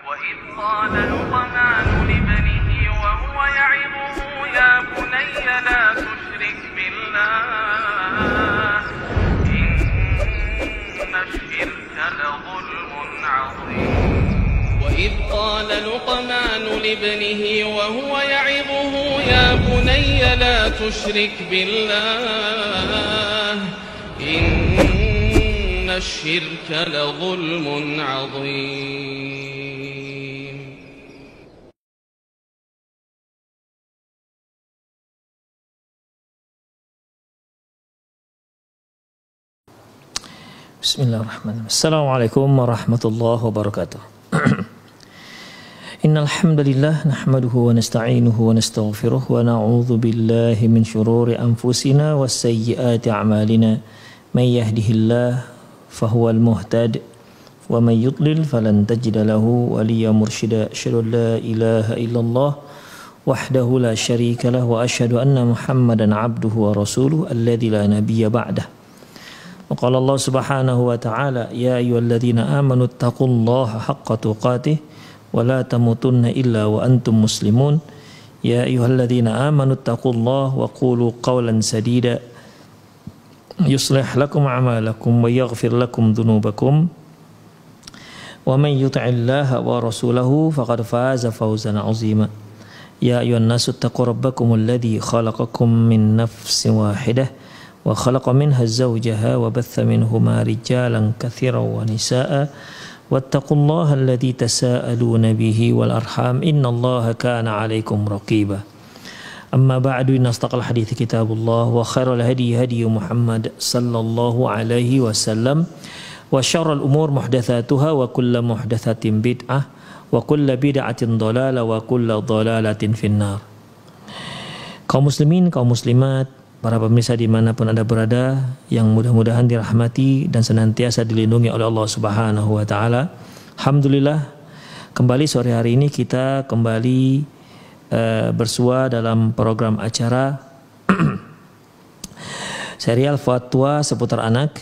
وإذ قال لقمان لابنه وهو يعظه يا بني لا تشرك بالله إن الشرك لظلم عظيم وإذ قال لقمان لابنه وهو يعظه يا بني لا تشرك بالله إن الشرك لظلم عظيم. Bismillahirrahmanirrahim. Assalamualaikum warahmatullahi wabarakatuh. Innal hamdalillah nahmaduhu wa nasta'inuhu wa nastaghfiruh wa na'udzu billahi min shururi anfusina was sayyiati a'malina. May yahdihillahu fahuwal muhtad wa may yudlil falan tajida lahu waliyyan mursyida. Asyhadu an la ilaha illallah wahdahu la syarika lah wa asyhadu anna Muhammadan 'abduhu wa rasuluhu alladzi la nabiyya ba'dah. Wa qala Allah subhanahu wa ta'ala ya ayyuhalladzina amanu taqullaha haqqa tuqatih wa la tamutunna illa wa antum muslimun. Ya ayyuhalladzina amanu taqullaha wa qulu qawlan sadida yuslih lakum a'malakum wa yaghfir lakum dhunubakum wa man yuti'illaha wa rasulahu faqad faza fawzan 'azima. Ya ayyuhan nasu taqu rabbakumul ladzi khalaqakum min nafsin wahidah wa khalaqa minha zawjaha wa batha minhuma rijalan katsiran wa nisaa'a wattaqullaha alladzi tasaaluna bihi wal arham innallaha kana 'alaikum raqiba. Amma ba'du, inna asdaqal hadithi kitabullah wa khairal hadi hadi Muhammad sallallahu alaihi wasallam wa syarrul umur muhdatsatuha wa kullu muhdatsatin bid'ah wa kullu bid'atin dhalalah wa kullu dhalalatin finnar. Kaum muslimin, kaum muslimat, para pemirsa dimanapun Anda berada, yang mudah-mudahan dirahmati dan senantiasa dilindungi oleh Allah Subhanahu wa Ta'ala. Alhamdulillah, kembali sore hari ini kita kembali bersua dalam program acara serial fatwa seputar anak.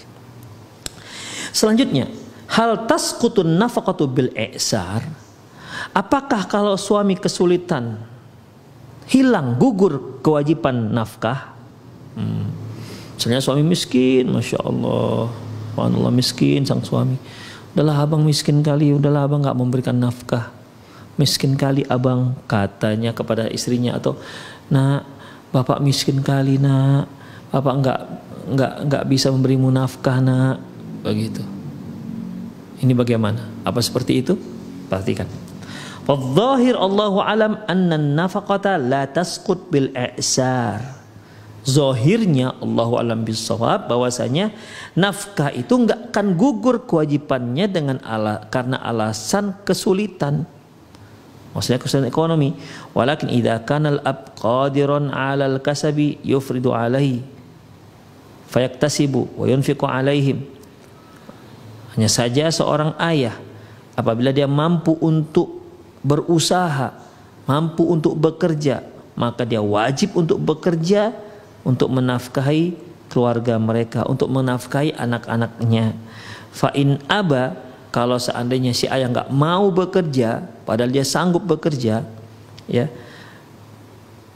Selanjutnya, hal tasqutun nafaqatu bil i'sar. Apakah kalau suami kesulitan, hilang, gugur kewajiban nafkah? Misalnya suami miskin, Masya Allah, subhanallah, miskin sang suami. Udahlah abang miskin kali, udahlah abang gak memberikan nafkah. Miskin kali abang, katanya kepada istrinya, atau nak, bapak miskin kali nak, bapak nggak bisa memberimu nafkah nak, begitu. Ini bagaimana? Apa seperti itu? Perhatikan. Wadh-dhahir Allahu alam anna an-nafaqata la tasqut bil i'sar. Zahirnya Allahu alam bis-shawab bahwasanya nafkah itu enggak akan gugur kewajibannya dengan karena alasan kesulitan. Maksudnya kesulitan ekonomi. Walakin idza kana al-ab qadiran 'ala al-kasabi yufridu 'alaihi fayaktasibu wa yunfiqu 'alaihim. Hanya saja seorang ayah apabila dia mampu untuk berusaha, mampu untuk bekerja, maka dia wajib untuk bekerja untuk menafkahi keluarga mereka, untuk menafkahi anak-anaknya. Fa in aba, kalau seandainya si ayah nggak mau bekerja, padahal dia sanggup bekerja, ya.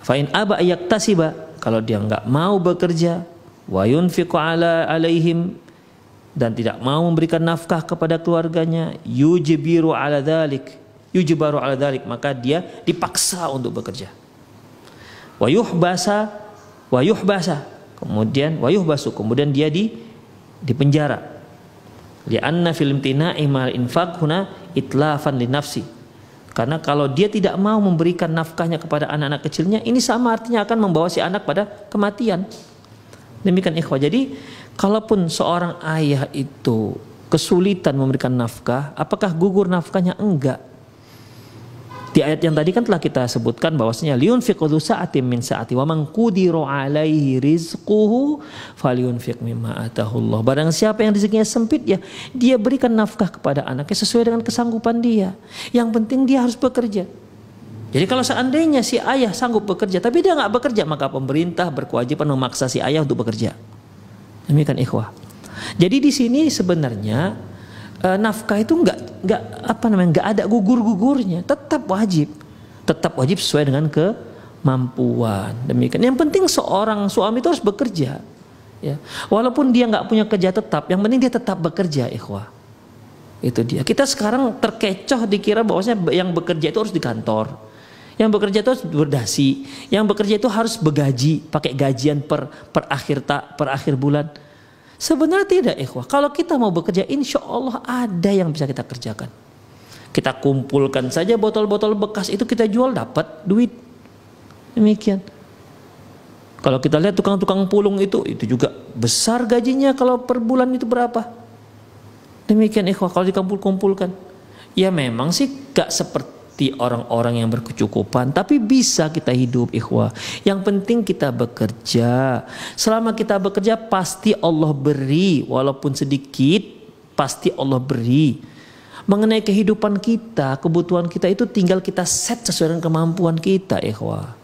Fa in aba ayaktasiba, kalau dia nggak mau bekerja, wa yunfiqu alaihim, dan tidak mau memberikan nafkah kepada keluarganya, yujbaru ala dzalik, maka dia dipaksa untuk bekerja. Wa yuhbasa, kemudian dia di penjara. Li'anna fil imtina'i mal infaq huna itlafan li nafsi. Karena kalau dia tidak mau memberikan nafkahnya kepada anak-anak kecilnya, ini sama artinya akan membawa si anak pada kematian. Demikian ikhwah. Jadi, kalaupun seorang ayah itu kesulitan memberikan nafkah, apakah gugur nafkahnya? Enggak. Di ayat yang tadi kan telah kita sebutkan bahwasanya liyunfiq dzu sa'atin min sa'ati wa man qudira 'alaihi rizquhu falyunfiq mimma atahu Allah. Barang siapa yang rezekinya sempit, ya dia berikan nafkah kepada anaknya sesuai dengan kesanggupan dia. Yang penting dia harus bekerja. Jadi kalau seandainya si ayah sanggup bekerja tapi dia nggak bekerja, maka pemerintah berkewajiban memaksa si ayah untuk bekerja. Demikian ikhwah. Jadi di sini sebenarnya nafkah itu nggak ada gugur-gugurnya, tetap wajib sesuai dengan kemampuan. Demikian. Yang penting seorang suami itu harus bekerja, ya. Walaupun dia nggak punya kerja tetap, yang penting dia tetap bekerja, ikhwah. Itu dia. Kita sekarang terkecoh dikira bahwasanya yang bekerja itu harus di kantor, yang bekerja itu harus berdasi, yang bekerja itu harus begaji, pakai gajian per akhir bulan. Sebenarnya tidak, ikhwah. Kalau kita mau bekerja, insya Allah ada yang bisa kita kerjakan. Kita kumpulkan saja botol-botol bekas itu, kita jual, dapat duit. Demikian. Kalau kita lihat tukang-tukang pulung itu juga besar gajinya, kalau per bulan itu berapa. Demikian, ikhwah, kalau dikumpulkan. Ya memang sih gak seperti orang-orang yang berkecukupan, tapi bisa kita hidup, ikhwah. Yang penting kita bekerja. Selama kita bekerja pasti Allah beri, walaupun sedikit pasti Allah beri. Mengenai kehidupan kita, kebutuhan kita itu tinggal kita set sesuai dengan kemampuan kita, ikhwah.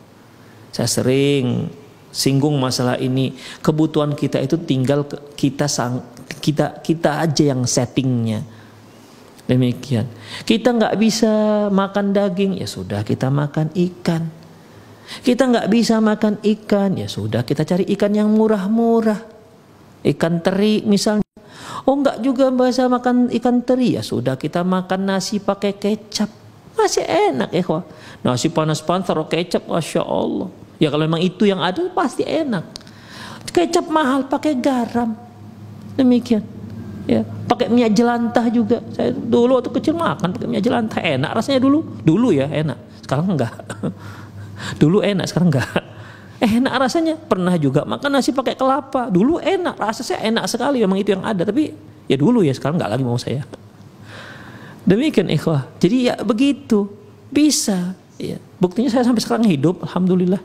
Saya sering singgung masalah ini. Kebutuhan kita itu tinggal kita aja yang settingnya. Demikian. Kita nggak bisa makan daging, ya sudah kita makan ikan. Kita nggak bisa makan ikan, ya sudah kita cari ikan yang murah-murah, ikan teri misalnya. Oh nggak juga bisa makan ikan teri, ya sudah kita makan nasi pakai kecap, masih enak, ikhwah. Nasi panas-panas taruh kecap, masya Allah. Ya kalau memang itu yang ada pasti enak. Kecap mahal, pakai garam. Demikian. Ya, pakai minyak jelantah juga. Saya dulu waktu kecil makan pakai minyak jelantah, enak rasanya dulu ya enak. Sekarang enggak. Dulu enak, sekarang enggak. Enak rasanya. Pernah juga makan nasi pakai kelapa. Dulu enak, rasanya enak sekali, memang itu yang ada. Tapi ya dulu ya, sekarang enggak lagi mau saya. Demikian, ikhwah. Jadi ya begitu, bisa. Ya. Buktinya saya sampai sekarang hidup, alhamdulillah.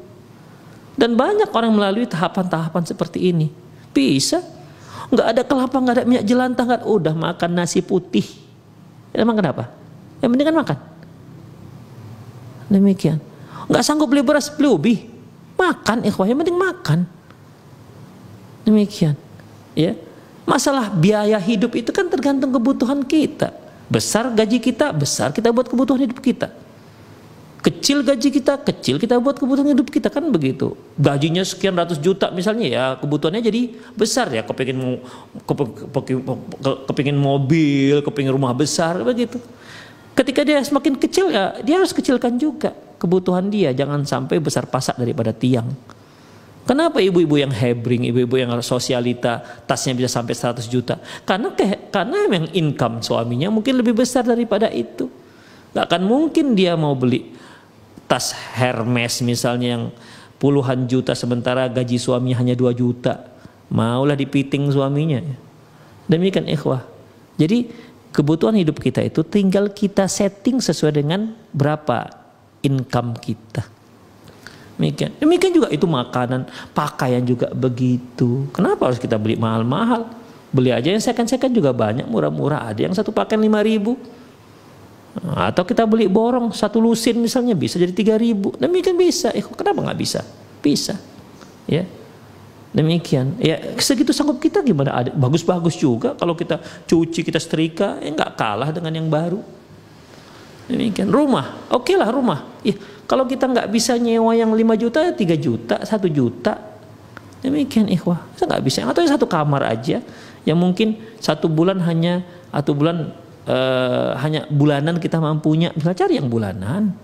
Dan banyak orang melalui tahapan-tahapan seperti ini. Bisa. Nggak ada kelapa, nggak ada minyak jelantah, nggak, udah makan nasi putih. Emang kenapa? Yang penting kan makan. Demikian. Nggak sanggup beli beras, beli ubi, makan, ikhwah. Yang penting makan. Demikian. Ya. Masalah biaya hidup itu kan tergantung kebutuhan kita. Besar gaji kita, besar kita buat kebutuhan hidup kita. Kecil gaji kita, kecil kita buat kebutuhan hidup kita, kan begitu. Gajinya sekian ratus juta misalnya, ya kebutuhannya jadi besar, ya kepingin mobil, kepingin rumah besar, begitu. Ketika dia semakin kecil, ya dia harus kecilkan juga kebutuhan dia, jangan sampai besar pasak daripada tiang. Kenapa ibu-ibu yang hebring, ibu-ibu yang sosialita tasnya bisa sampai 100 juta? Karena memang income suaminya mungkin lebih besar daripada itu. Gak akan mungkin dia mau beli tas Hermes misalnya yang puluhan juta, sementara gaji suaminya hanya 2 juta. Maulah dipiting suaminya. Demikian, ikhwah. Jadi kebutuhan hidup kita itu tinggal kita setting sesuai dengan berapa income kita. Demikian juga itu makanan, pakaian juga begitu. Kenapa harus kita beli mahal-mahal? Beli aja yang second-second juga banyak, murah-murah. Ada yang satu pakaian 5.000. Atau kita beli borong, satu lusin misalnya bisa jadi 3.000. Demikian bisa. Kenapa nggak bisa? Bisa. Ya. Demikian. Ya segitu sanggup kita, gimana? Ada bagus-bagus juga kalau kita cuci, kita setrika, ya nggak kalah dengan yang baru. Demikian. Rumah, oke lah rumah. Ya, kalau kita nggak bisa nyewa yang 5 juta, 3 juta, 1 juta. Demikian, ikhwah. Kita nggak bisa. Atau satu kamar aja, yang mungkin satu bulan hanya hanya bulanan kita mampunya, misalnya cari yang bulanan.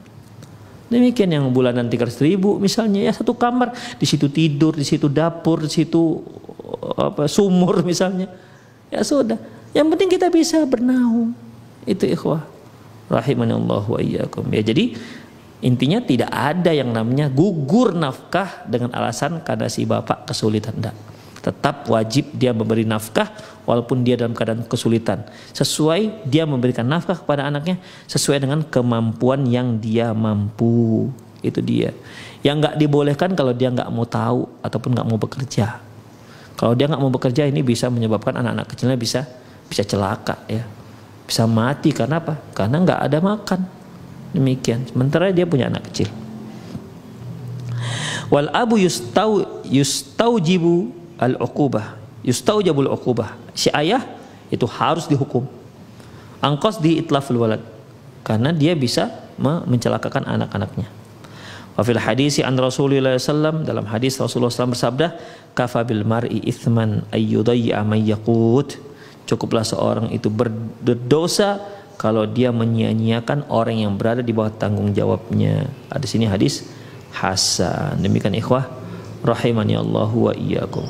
Demikian, yang bulanan 300.000 misalnya, ya satu kamar, di situ tidur, di situ dapur, di situ sumur misalnya. Ya sudah. Yang penting kita bisa bernaung. Itu, ikhwah. Rahimanallah wa iyyakum. Ya, jadi intinya tidak ada yang namanya gugur nafkah dengan alasan karena si bapak kesulitan, enggak. Tetap wajib dia memberi nafkah walaupun dia dalam keadaan kesulitan. Sesuai dia memberikan nafkah kepada anaknya sesuai dengan kemampuan yang dia mampu. Itu dia. Yang nggak dibolehkan kalau dia nggak mau tahu ataupun nggak mau bekerja. Kalau dia nggak mau bekerja, ini bisa menyebabkan anak-anak kecilnya bisa celaka, ya. Bisa mati karena apa? Karena nggak ada makan. Demikian. Sementara dia punya anak kecil. Wal abu yustaujibu al-uqubah, yustaujabul uqubah. Si ayah itu harus dihukum. Angkos di itlaful walad, karena dia bisa mencelakakan anak-anaknya. Wa fil hadisi an Rasulillah sallam, dalam hadis Rasulullah SAW bersabda, kafa bil mar'i itsman ayyudayya may yaqut. Cukuplah seorang itu berdosa kalau dia menyia-nyiakan orang yang berada di bawah tanggung jawabnya. Ada sini hadis hasan. Demikian ikhwah rahimani Allah wa iyyakum.